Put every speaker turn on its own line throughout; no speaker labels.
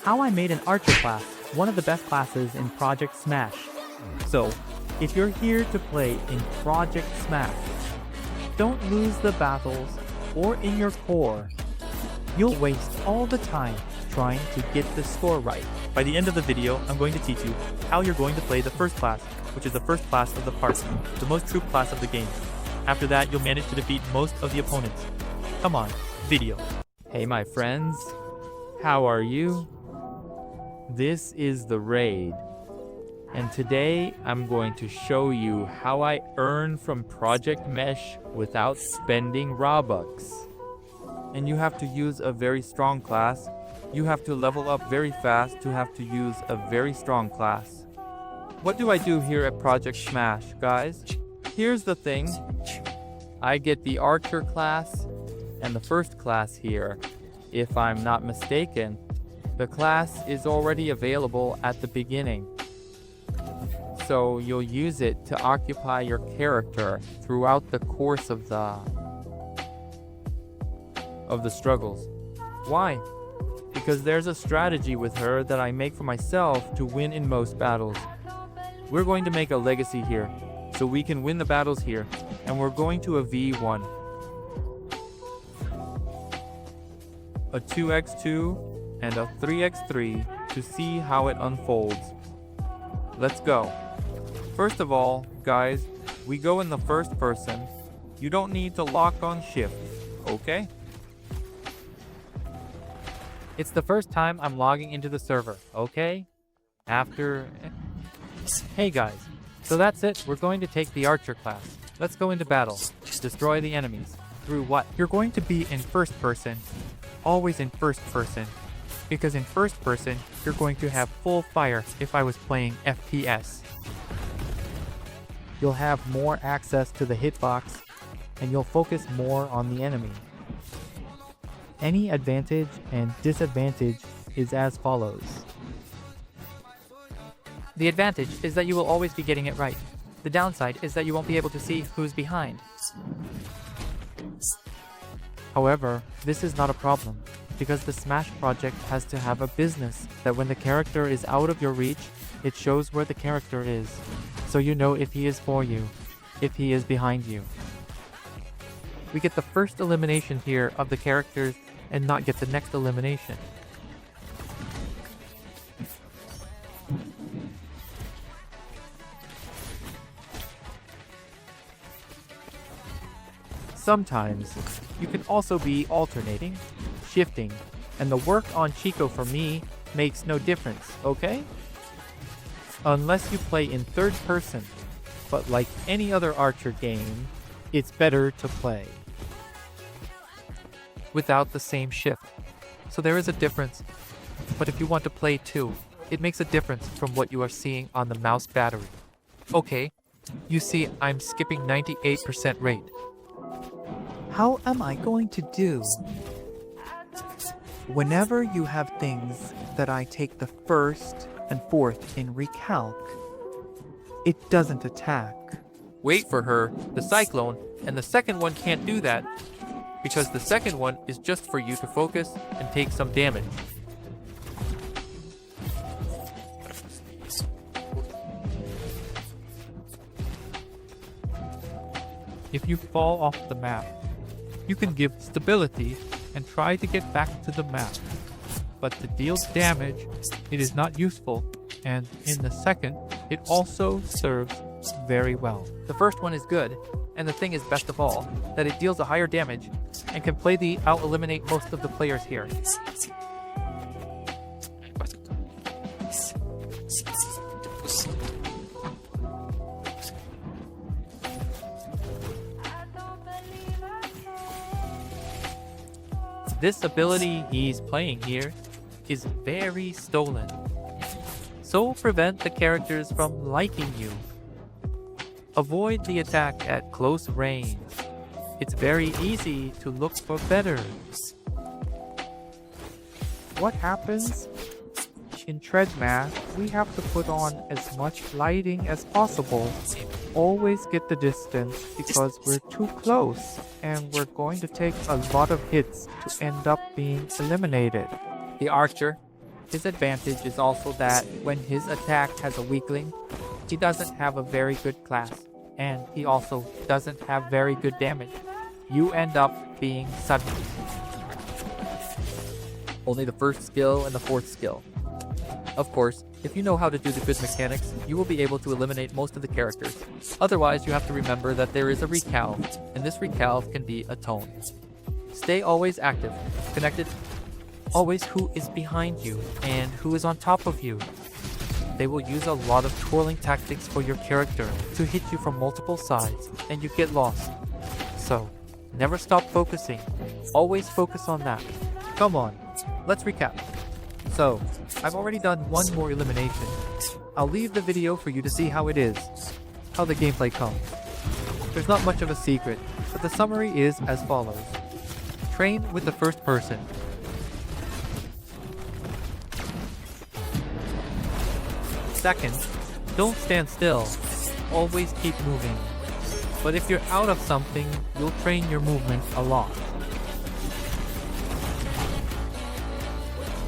how I made an archer class, one of the best classes in Project Smash. So, if you're here to play in Project Smash, don't lose the battles or in your core. You'll waste all the time trying to get the score right. By the end of the video, I'm going to teach you how you're going to play the first class, which is the first class of the party, the most troop class of the game. After that, you'll manage to defeat most of the opponents. Come on, video. Hey my friends, how are you? This is the raid, and today I'm going to show you how I earn from Project Mesh without spending Robux. And you have to use a very strong class. You have to level up very fast to have to use a very strong class. What do I do here at Project Smash, guys? Here's the thing. I get the Archer class and the first class here. If I'm not mistaken, the class is already available at the beginning. So you'll use it to occupy your character throughout the course of the struggles. Why? Because there's a strategy with her that I make for myself to win in most battles. We're going to make a legacy here, so we can win the battles here, and we're going to a V1. A 2x2 and a 3x3 to see how it unfolds. Let's go. First of all, guys, we go in the first person. You don't need to lock on shift, okay? It's the first time I'm logging into the server, okay? Hey guys, so that's it. We're going to take the Archer class. Let's go into battle. Destroy the enemies. Through what? You're going to be in first person. Always in first person. Because in first person, you're going to have full fire if I was playing FPS. You'll have more access to the hitbox, and you'll focus more on the enemy. Any advantage and disadvantage is as follows. The advantage is that you will always be getting it right. The downside is that you won't be able to see who's behind. However, this is not a problem, because the Smash project has to have a business that when the character is out of your reach, it shows where the character is, so you know if he is for you, if he is behind you. We get the first elimination here of the characters and not get the next elimination. Sometimes, you can also be alternating, shifting, and the work on Chico for me makes no difference, okay? Unless you play in third person, but like any other Archer game, it's better to play without the same shift. So there is a difference, but if you want to play too, it makes a difference from what you are seeing on the mouse battery. Okay, you see I'm skipping 98% rate. How am I going to do? Whenever you have things that I take the first and fourth in recalc, it doesn't attack. Wait for her, the Cyclone, and the second one can't do that, because the second one is just for you to focus and take some damage. If you fall off the map, you can give stability and try to get back to the map. But to deal damage, it is not useful, and in the second, it also serves very well. The first one is good, and the thing is best of all, that it deals a higher damage and can play the out-eliminate most of the players here. This ability he's playing here is very stolen, so prevent the characters from liking you. Avoid the attack at close range. It's very easy to look for betters. What happens? In Treadmath, we have to put on as much lighting as possible. Always get the distance because we're too close and we're going to take a lot of hits to end up being eliminated. The Archer, His advantage is also that when his attack has a weakling, he doesn't have a very good class, and he also doesn't have very good damage. You end up being sudden. Only the first skill and the fourth skill. Of course, if you know how to do the good mechanics, you will be able to eliminate most of the characters. Otherwise, you have to remember that there is a recalve, and this recalve can be a tone. Stay always active, connected, always who is behind you and who is on top of you. They will use a lot of twirling tactics for your character to hit you from multiple sides, and you get lost. So, never stop focusing. Always focus on that. Come on, let's recap. So, I've already done one more elimination. I'll leave the video for you to see how it is, how the gameplay comes. There's not much of a secret, but the summary is as follows. Train with the first person. Second, don't stand still. Always keep moving. But if you're out of something, you'll train your movement a lot.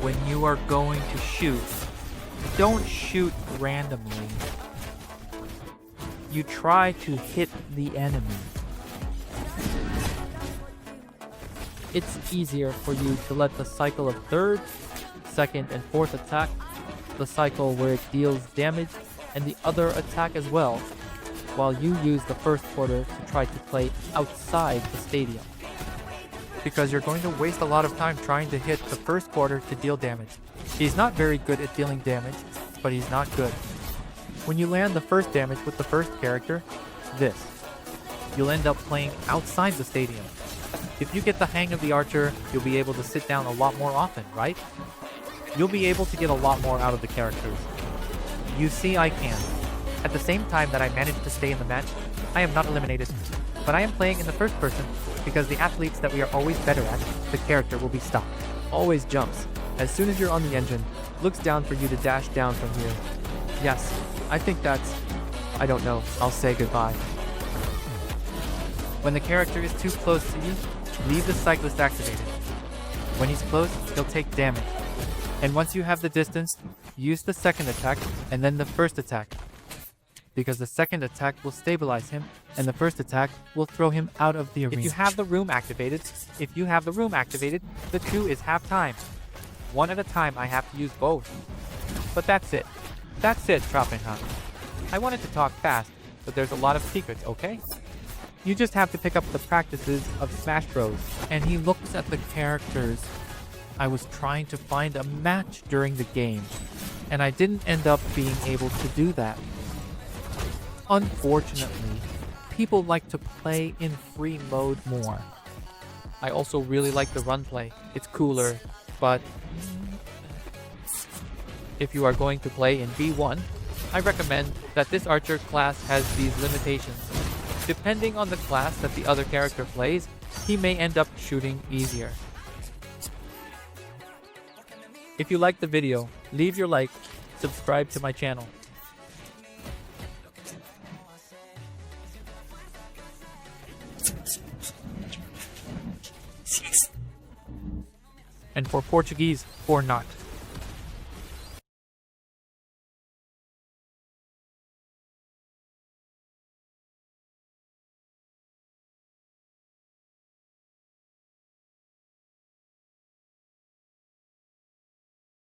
When you are going to shoot, don't shoot randomly. You try to hit the enemy. It's easier for you to let the cycle of third, second, and fourth attack, the cycle where it deals damage, and the other attack as well, while you use the first quarter to try to play outside the stadium. Because you're going to waste a lot of time trying to hit the first quarter to deal damage. He's not very good at dealing damage, but he's not good. When you land the first damage with the first character, you'll end up playing outside the stadium. If you get the hang of the archer, you'll be able to sit down a lot more often, right? You'll be able to get a lot more out of the characters. You see, I can. At the same time that I managed to stay in the match, I am not eliminated. But I am playing in the first person because the athletes that we are always better at, the character will be stopped. Always jumps. As soon as you're on the engine, looks down for you to dash down from here. Yes, I think that's... I don't know. I'll say goodbye. When the character is too close to you, leave the cyclist activated. When he's close, he'll take damage. And once you have the distance, use the second attack and then the first attack. Because the second attack will stabilize him, and the first attack will throw him out of the arena. If you have the room activated, the 2 is half time. One at a time, I have to use both. But that's it. That's it, Troppenhut. I wanted to talk fast, but there's a lot of secrets, okay? You just have to pick up the practices of Smash Bros. And he looks at the characters. I was trying to find a match during the game, and I didn't end up being able to do that. Unfortunately, people like to play in free mode more. I also really like the run play. It's cooler, but if you are going to play in B1, I recommend that this archer class has these limitations. Depending on the class that the other character plays, he may end up shooting easier. If you liked the video, leave your like, subscribe to my channel. And for Portuguese or not.